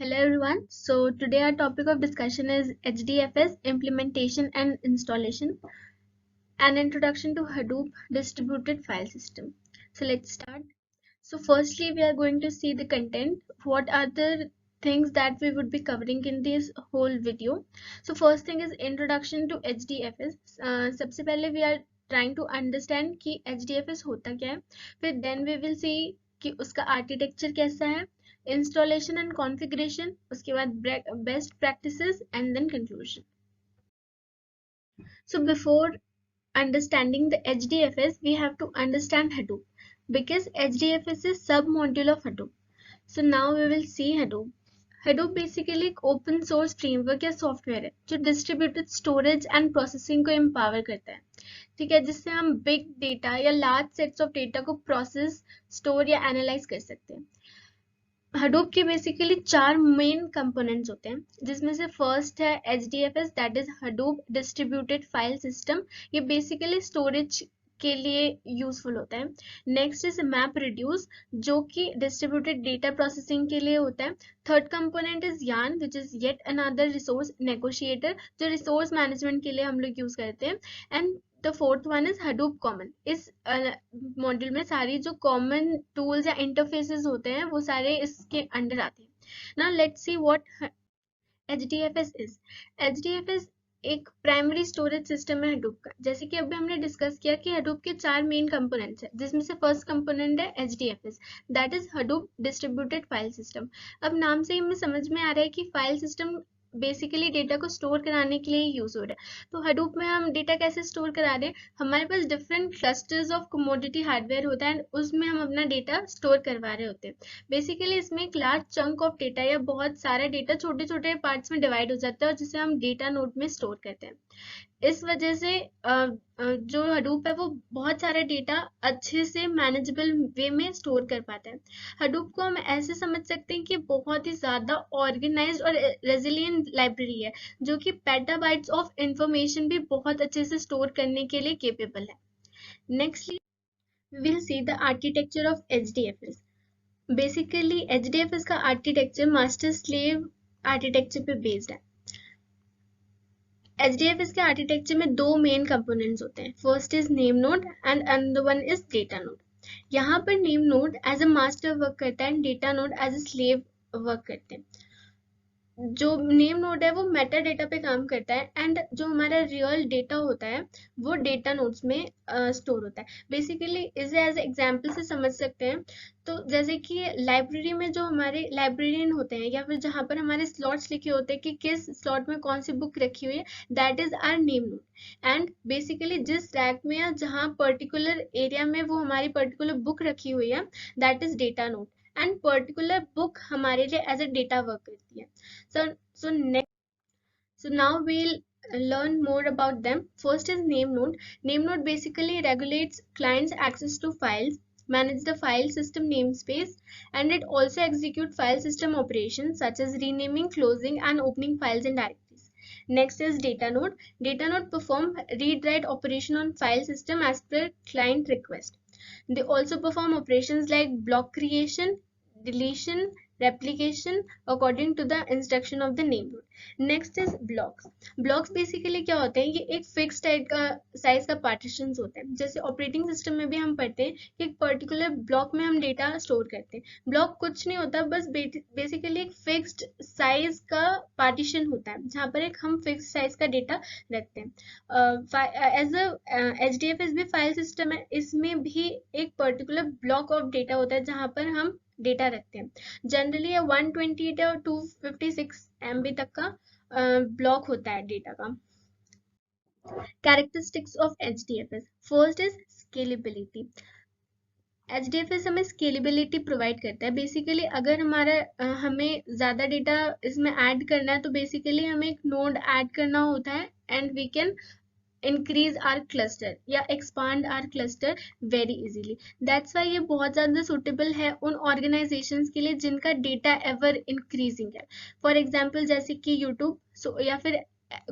Hello everyone. So today our topic of discussion is HDFS implementation and installation, an introduction to Hadoop distributed file system. So let's start. So firstly we are going to see the content. What are the things that we would be covering in this whole video? So first thing is introduction to HDFS. सबसे पहले we are trying to understand कि HDFS होता क्या है. फिर then we will see कि उसका architecture कैसा है, installation and configuration, उसके बाद best practices and then conclusion. So before understanding the HDFS, we have to understand Hadoop because HDFS is sub-module of Hadoop. So now we will see Hadoop. Hadoop basically एक open source framework या software है जो distributed storage and processing को empower करता है. ठीक है, जिससे हम big data या large sets of data को process, store या analyze कर सकते हैं. Hadoop के बेसिकली 4 मेन कंपोनेंट्स होते हैं जिसमें से फर्स्ट है HDFS that is Hadoop distributed file system. ये बेसिकली स्टोरेज के लिए यूजफुल होता है. नेक्स्ट इज मैप रिड्यूस जो कि डिस्ट्रीब्यूटेड डेटा प्रोसेसिंग के लिए होता है. Third component is yarn which is yet another resource negotiator जो रिसोर्स मैनेजमेंट के लिए हम लोग यूज करते हैं. And the fourth one is Hadoop common. इस मॉड्यूल में सारी जो कॉमन टूल्स या इंटरफेसेस होते हैं वो सारे इसके अंडर आते हैं. Now let's see what HDFS is. HDFS एक प्राइमरी स्टोरेज सिस्टम है Hadoop का. जैसे कि अभी हमने डिस्कस किया कि Hadoop के 4 मेन कंपोनेंट्स हैं जिसमें से फर्स्ट कंपोनेंट है HDFS that is Hadoop distributed file system. अब नाम से ही हमें समझ में आ रहा है कि फाइल सिस्टम बेसिकली डेटा को स्टोर कराने के लिए यूज हो रहा है. तो Hadoop में हम डेटा कैसे स्टोर करा रहे हैं, हमारे पास different clusters of commodity hardware होता है, उसमें हम अपना डेटा स्टोर करवा रहे होते हैं. बेसिकली इसमें एक लार्ज चंक ऑफ डेटा या बहुत सारा डेटा छोटे छोटे पार्ट्स में डिवाइड हो जाता है और जिसे हम डेटा नोड में स्टोर करते हैं. इस वजह से जो Hadoop है वो बहुत सारा डेटा अच्छे से मैनेजेबल वे में स्टोर कर पाता है. Hadoop को हम ऐसे समझ सकते हैं कि बहुत ही ज्यादा ऑर्गेनाइज्ड और रेजिलिएंट लाइब्रेरी है जो कि पेटाबाइट्स ऑफ इंफॉर्मेशन भी बहुत अच्छे से स्टोर करने के लिए केपेबल है. Nextly we will see the architecture of HDFS. Basically HDFS का आर्किटेक्चर मास्टर स्लेव आर्किटेक्चर पे बेस्ड है. HDFS के आर्किटेक्चर में 2 मेन कंपोनेंट्स होते हैं. First is name node and another one is data node. यहाँ पर name node as a master work करता है and data node as a slave work करते हैं. जो नेम नोड है वो मेटा डेटा पे काम करता है एंड जो हमारा रियल डेटा होता है वो डेटा नोड्स में स्टोर होता है. बेसिकली इसे एज एग्जांपल से समझ सकते हैं. तो जैसे कि लाइब्रेरी में जो हमारे लाइब्रेरियन होते हैं या फिर जहाँ पर हमारे स्लॉट्स लिखे होते हैं कि किस स्लॉट में कौन सी बुक रखी हुई है, that is our name node. And basically जिस रैक में या जहाँ पर्टिकुलर एरिया में वो हमारी पर्टिकुलर बुक रखी हुई है, that is data node. And particular book हमारे लिए एज अ डेटा वर्क करती है. So now we'll learn more about them. First is name node. Name node basically regulates clients' access to files, manage the file system namespace, and it also execute file system operations such as renaming, closing, and opening files and directories. Next is data node. Data node perform read-write operation on file system as per client request. They also perform operations like block creation, deletion, replication according to the instruction of the name node. Next is blocks. Blocks basically क्या होते हैं, ये एक fix type का size का partitions होते हैं. जैसे ऑपरेटिंग सिस्टम में भी हम पढ़ते हैं कि एक पर्टिकुलर ब्लॉक में हम डेटा स्टोर करते हैं. ब्लॉक कुछ नहीं होता, बस बेसिकली एक फिक्स्ड साइज का पार्टीशन होता है जहाँ पर एक हम फिक्स साइज का डेटा रखते हैं. एज HDFS भी फाइल सिस्टम है, इसमें भी एक पर्टिकुलर ब्लॉक ऑफ डेटा होता है जहाँ पर हम डेटा रखते हैं. जनरली 128 या 256 MB तक का ब्लॉक होता है डेटा का. Characteristics of HDFS. First is scalability. HDFS हमें स्केलेबिलिटी प्रोवाइड करता है. बेसिकली अगर हमारा हमें ज़्यादा डेटा इसमें ऐड करना है तो बेसिकली हमें एक नोड ऐड करना होता है and we can increase our cluster या expand our cluster very easily. That's why ये बहुत ज़्यादा suitable है उन organizations के लिए जिनका data ever increasing है. For example जैसे कि YouTube या फिर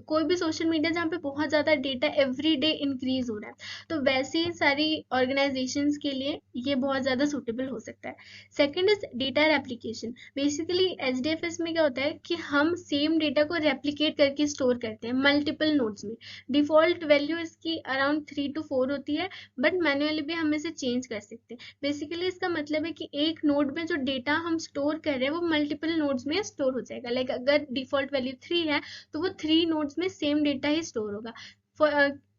कोई भी सोशल मीडिया जहाँ पे बहुत ज़्यादा डेटा एवरी डे इंक्रीज हो रहा है, तो वैसी सारी ऑर्गेनाइजेशंस के लिए ये बहुत ज़्यादा सूटेबल हो सकता है। Second is data replication. Basically HDFS में क्या होता है कि हम सेम डेटा को रेप्लिकेट करके स्टोर करते हैं मल्टीपल नोड्स में। डिफॉल्ट वैल्यू इसकी अराउंड 3 to 4 होती है, बट मैन्युअली भी हम इसे चेंज कर सकते हैं। बेसिकली इसका मतलब है कि एक नोड में जो डेटा हम स्टोर कर रहे हैं वो मल्टीपल नोड्स में स्टोर हो जाएगा। लाइक अगर डिफॉल्ट वैल्यू 3 है तो वो 3 नोड्स में सेम डेटा ही स्टोर होगा। फॉर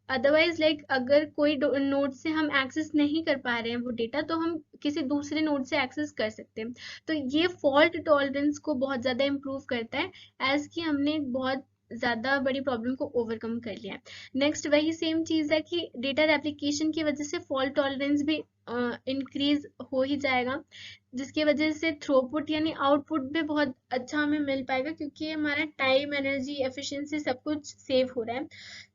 अदरवाइज लाइक अगर कोई नोड से हम एक्सेस नहीं कर पा रहे हैं वो डेटा, तो हम किसी दूसरे नोड से एक्सेस कर सकते हैं। तो ये फॉल्ट टॉलरेंस को बहुत ज़्यादा इम्प्रूव करता है, एज कि हमने एक बहुत ज़्यादा बड़ी प्रॉब्लम को ओवरकम कर लिया है। नेक्स्ट वही सेम चीज़ है कि डेटा रेप्लिकेशन की वजह से फॉल्ट टॉलरेंस भी इंक्रीज हो ही जाएगा, जिसकी वजह से थ्रूपुट यानी आउटपुट भी बहुत अच्छा हमें मिल पाएगा, क्योंकि हमारा टाइम, एनर्जी, एफिशिएंसी सब कुछ सेव हो रहा है।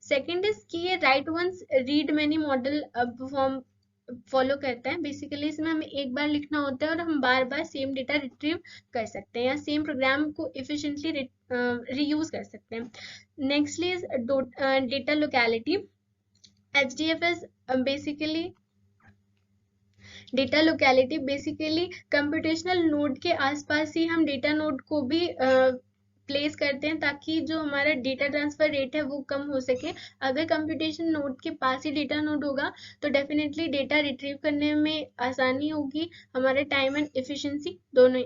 सेकंड इज कि ये write once read many model perform follow करता है। बेसिकली इसमें हमें एक बार लिखना होता है और हम बार बार सेम डेटा रिट्रीव कर सकते हैं या सेम प्रोग्राम को इफिशिएंटली रीयूज कर सकते हैं। Nextly is data locality. HDFS basically data locality basically computational node के आसपास ही हम डेटा नोड को भी प्लेस करते हैं, ताकि जो हमारा डेटा ट्रांसफर रेट है वो कम हो सके। अगर कंप्यूटेशन नोड के पास ही डेटा नोड होगा तो डेफिनेटली डेटा रिट्रीव करने में आसानी होगी, हमारे टाइम एंड एफिशिएंसी दोनों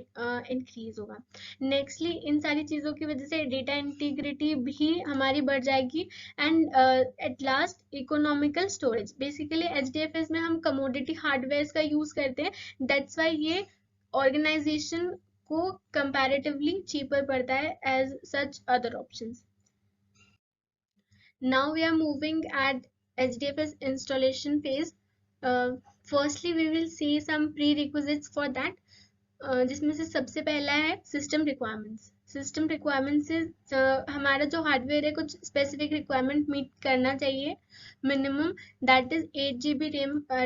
इंक्रीज होगा। नेक्स्टली इन सारी चीज़ों की वजह से डेटा इंटीग्रिटी भी हमारी बढ़ जाएगी। And at last economical storage. Basically HDFS में हम कमोडिटी हार्डवेयर का यूज करते हैं, दैट्स वाई ये ऑर्गेनाइजेशन को comparatively cheaper पड़ता है as such other options. Now we are moving at HDFS installation phase. Firstly we will see some prerequisites for that, जिसमें से सबसे पहला है सिस्टम रिक्वायरमेंट्स। सिस्टम रिक्वायरमेंट से हमारा जो हार्डवेयर है कुछ स्पेसिफिक रिक्वायरमेंट मीट करना चाहिए। Minimum that is 8 GB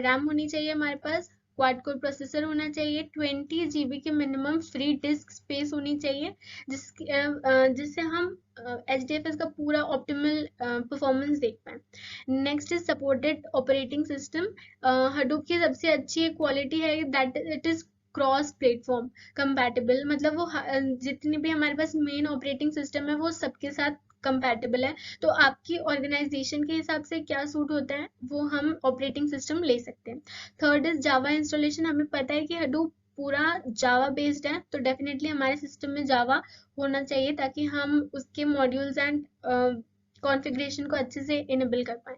RAM होनी चाहिए हमारे पास, क्वाड कोर प्रोसेसर होना चाहिए, 20 GB की मिनिमम फ्री डिस्क स्पेस होनी चाहिए, जिससे हम एचडीएफएस का पूरा ऑप्टिमल परफॉर्मेंस देख पाए। Next is supported operating system. Hadoop की सबसे अच्छी क्वालिटी है that it is cross platform compatible, मतलब वो जितनी भी हमारे पास मेन ऑपरेटिंग सिस्टम है वो सबके साथ कंपैटिबल है। तो आपकी ऑर्गेनाइजेशन के हिसाब से क्या सूट होता है वो हम ऑपरेटिंग सिस्टम ले सकते हैं। Third is Java installation. हमें पता है कि हडूप पूरा जावा बेस्ड है, तो डेफिनेटली हमारे सिस्टम में जावा होना चाहिए ताकि हम उसके मॉड्यूल्स एंड कॉन्फ़िगरेशन को अच्छे से इनेबल कर पाए।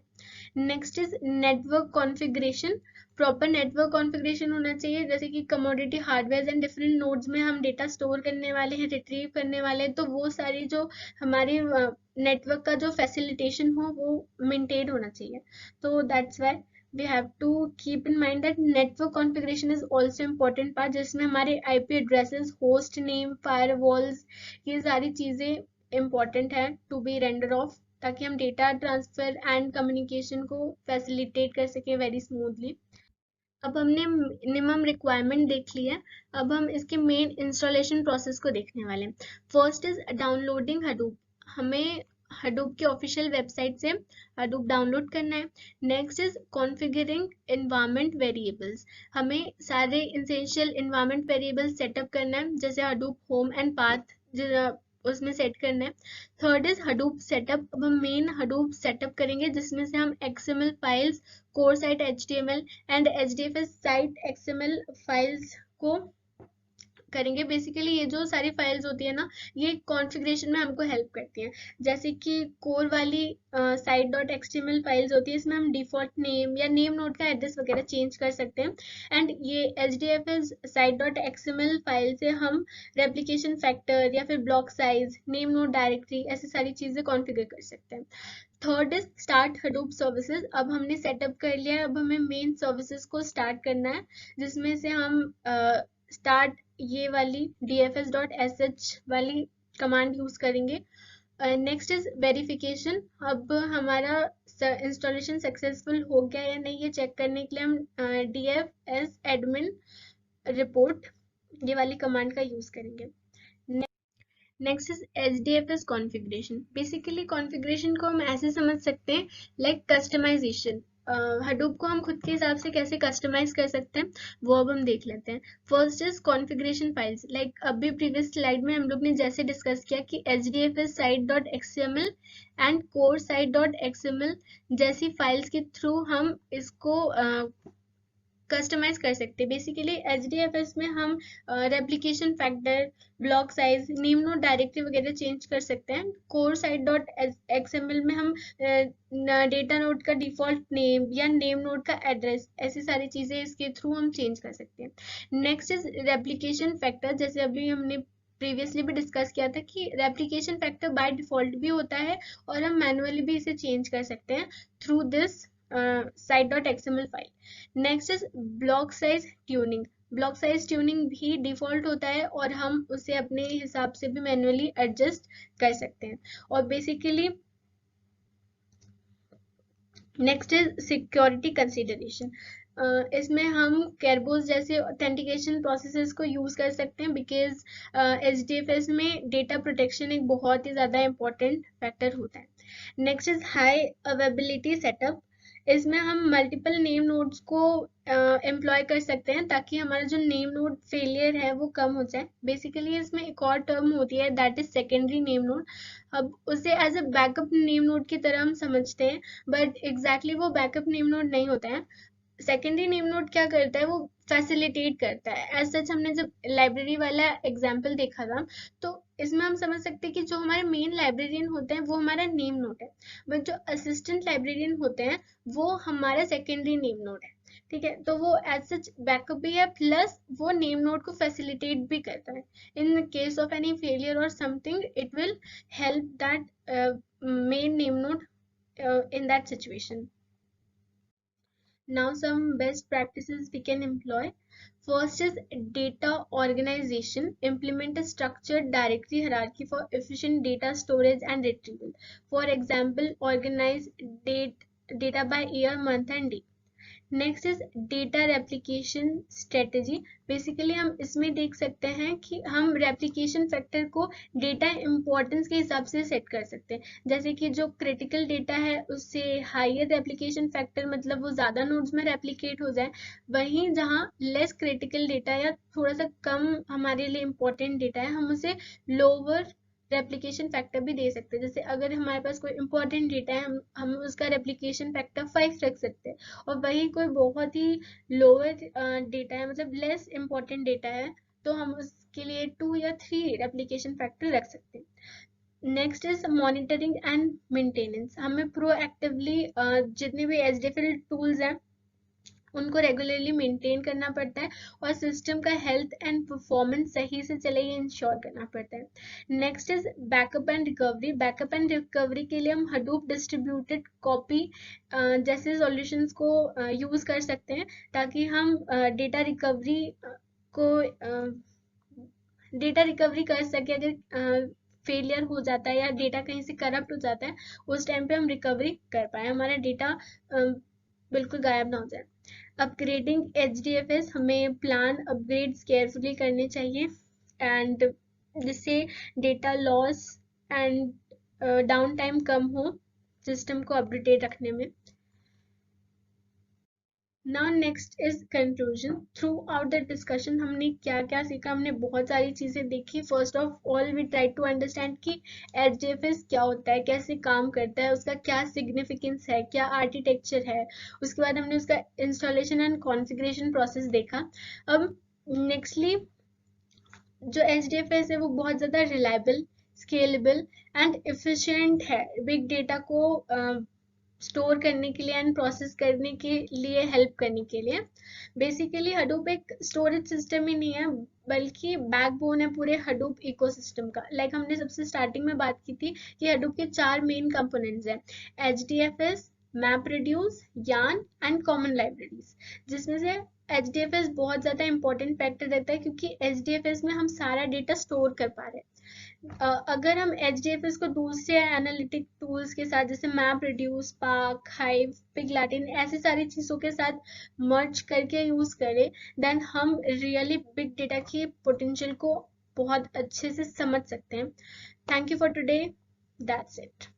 Next is network configuration. Proper network configuration होना चाहिए, जैसे कि commodity hardware and different nodes में हम डेटा स्टोर करने वाले हैं, रिट्रीव करने वाले हैं, तो वो सारी जो हमारी नेटवर्क का जो फैसिलिटेशन हो वो मेंटेन होना चाहिए। तो that's why we have to keep in mind that network configuration is also important part, जिसमें हमारे IP addresses, host name, firewalls, ये सारी चीजें important है to be render off, ताकि हम डेटा ट्रांसफर एंड कम्युनिकेशन को फैसिलिटेट कर सके वेरी स्मूथली। अब हमने मिनिमम रिक्वायरमेंट देख ली है, अब हम इसके मेन इंस्टॉलेशन प्रोसेस को देखने वाले हैं। First is downloading Hadoop. हमें हडूप की ऑफिशियल वेबसाइट से हडूप डाउनलोड करना है। Next is configuring environment variables. हमें सारे इंसेंशियल एनवायरनमेंट वेरिएबल्स सेटअप करना है, जैसे हडूप होम एंड पाथ उसमें सेट करना है। Third is Hadoop setup. अब हम मेन हडूप सेटअप करेंगे, जिसमें से हम XML files, core site HTML and HDFS site XML files को करेंगे। बेसिकली ये जो सारी फाइल्स होती है ना, ये कॉन्फ़िगरेशन में हमको हेल्प करती हैं। जैसे कि कोर वाली साइट डॉट एक्सटीएमएल फाइल्स होती है, इसमें हम डिफॉल्ट नेम या नेम नोड का एड्रेस वगैरह चेंज कर सकते हैं। एंड ये एचडीएफएस साइट डॉट एक्सएमएल फाइल से हम रेप्लिकेशन फैक्टर या फिर block size, name node directory, ऐसी सारी चीज़ें कॉन्फ़िगर कर सकते हैं। Third is start Hadoop services. अब हमने सेटअप कर लिया है, अब हमें मेन सर्विसेज को स्टार्ट करना है, जिसमें से हम स्टार्ट ये वाली dfs.sh वाली कमांड यूज करेंगे। Next is verification. अब हमारा इंस्टॉलेशन सक्सेसफुल हो गया या नहीं ये चेक करने के लिए हम dfs admin रिपोर्ट ये वाली कमांड का यूज करेंगे। Next is HDFS configuration. Basically configuration को हम ऐसे समझ सकते हैं लाइक कस्टमाइजेशन। हडूप को हम खुद के हिसाब से कैसे कस्टमाइज कर सकते हैं वो अब हम देख लेते हैं। First is configuration files. Like अभी प्रीवियस स्लाइड में हम लोग ने जैसे डिस्कस किया कि HDFS site.xml and core site.xml जैसी फाइल्स के थ्रू हम इसको कस्टमाइज कर सकते हैं। बेसिकली HDFS में हम replication factor, block size, name node directory वगैरह चेंज कर सकते हैं। कोर साइट डॉट XML में हम डेटा नोड का डिफॉल्ट नेम या नेम नोड का एड्रेस, ऐसी सारी चीजें इसके थ्रू हम चेंज कर सकते हैं। Next is replication factor. जैसे अभी हमने प्रीवियसली भी डिस्कस किया था कि रेप्लिकेशन फैक्टर बाय डिफॉल्ट भी होता है और हम मैनुअली भी इसे चेंज कर सकते हैं through this site.xml file. Next is block size tuning. Block size tuning भी डिफॉल्ट होता है और हम उसे अपने हिसाब से भी मैनुअली एडजस्ट कर सकते हैं। और basically next is security consideration. इसमें हम कैरबोस जैसे ऑथेंटिकेशन प्रोसेसेस को यूज कर सकते हैं बिकॉज HDFS में डेटा प्रोटेक्शन एक बहुत ही ज्यादा इंपॉर्टेंट फैक्टर होता है। Next is high availability setup. इसमें हम मल्टीपल नेम नोड्स को एम्प्लॉय कर सकते हैं ताकि हमारा जो नेम नोड फेलियर है वो कम हो जाए। बेसिकली इसमें एक और टर्म होती है that is secondary name node. अब उसे as a backup name node की तरह हम समझते हैं बट एग्जैक्टली वो बैकअप नेम नोड नहीं होता है। सेकेंडरी नेम नोड क्या करता है, वो फैसिलिटेट करता है। एज सच हमने जब लाइब्रेरी वाला एग्जाम्पल देखा था तो इसमें हम समझ सकते हैं कि जो हमारे मेन लाइब्रेरियन होते हैं वो हमारा नेम नोड है, बट जो असिस्टेंट लाइब्रेरियन होते हैं वो हमारा सेकेंडरी नेम नोड है। ठीक है, तो वो एज सच बैकअप भी है प्लस वो नेम नोड को फैसिलिटेट भी करता है। In case of any failure और something it will help that main name node in that situation. Now some best practices we can employ. First is data organization. Implement a structured directory hierarchy for efficient data storage and retrieval. For example, organize data by year, month and day. Next is data replication strategy. Basically हम इसमें देख सकते हैं कि हम replication factor को data importance के हिसाब से सेट कर सकते हैं। जैसे कि जो क्रिटिकल डेटा है उससे हायर रेप्लिकेशन फैक्टर, मतलब वो ज़्यादा नोड्स में रेप्लिकेट हो जाए। वहीं जहाँ लेस क्रिटिकल डेटा या थोड़ा सा कम हमारे लिए इम्पोर्टेंट डेटा है हम उसे लोअर रेप्लिकेशन फैक्टर भी दे सकते हैं। जैसे अगर हमारे पास कोई इंपॉर्टेंट डेटा है हम उसका रेप्लिकेशन फैक्टर 5 रख सकते हैं, और वही कोई बहुत ही लोअर डेटा है, मतलब लेस इंपॉर्टेंट डेटा है, तो हम उसके लिए 2 या 3 रेप्लिकेशन फैक्टर रख सकते हैं। Next is monitoring and maintenance. हमें प्रोएक्टिवली जितने भी HDFS टूल्स हैं उनको रेगुलरली मेंटेन करना पड़ता है और सिस्टम का हेल्थ एंड परफॉर्मेंस सही से चले ये इंश्योर करना पड़ता है। Next is backup and recovery. Backup and recovery के लिए हम हडूप डिस्ट्रीब्यूटेड कॉपी जैसे सॉल्यूशंस को यूज कर सकते हैं ताकि हम को डेटा रिकवरी कर सके। अगर फेलियर हो जाता है या डेटा कहीं से करप्ट हो जाता है उस टाइम पे हम रिकवरी कर पाए, हमारा डेटा बिल्कुल गायब ना हो जाए। अपग्रेडिंग HDFS, हमें प्लान अपग्रेड्स केयरफुली करने चाहिए एंड जिससे data loss and down time कम हो सिस्टम को अपडेटेड रखने में। Now next is conclusion. Throughout the discussion हमने क्या क्या सीखा, हमने बहुत सारी चीजें देखी। First of all we try to understand कि HDFS क्या होता है, कैसे काम करता है, उसका क्या सिग्निफिकेंस है, क्या आर्किटेक्चर है। उसके बाद हमने उसका इंस्टॉलेशन एंड कॉन्फ़िगरेशन प्रोसेस देखा। अब नेक्स्टली जो HDFS है वो बहुत ज़्यादा रिलायबल, स्केलेबल एंड एफिशिएंट है बिग डेटा को स्टोर करने के लिए एंड प्रोसेस करने के लिए हेल्प करने के लिए। बेसिकली हडूप एक स्टोरेज सिस्टम ही नहीं है बल्कि बैकबोन है पूरे हडूप इकोसिस्टम का। लाइक हमने सबसे स्टार्टिंग में बात की थी कि हडूप के 4 मेन कंपोनेंट्स हैं, HDFS, MapReduce, yarn and common libraries, जिसमें से HDFS बहुत ज़्यादा इंपॉर्टेंट फैक्टर रहता है क्योंकि HDFS में हम सारा डेटा स्टोर कर पा रहे हैं। अगर हम HDFS को दूसरे एनालिटिक टूल्स के साथ जैसे MapReduce, स्पार्क, हाइव, पिगलैटिन ऐसी सारी चीज़ों के साथ मर्ज करके यूज़ करें देन हम रियली बिग डेटा की पोटेंशियल को बहुत अच्छे से समझ सकते हैं. Thank you for today. That's it.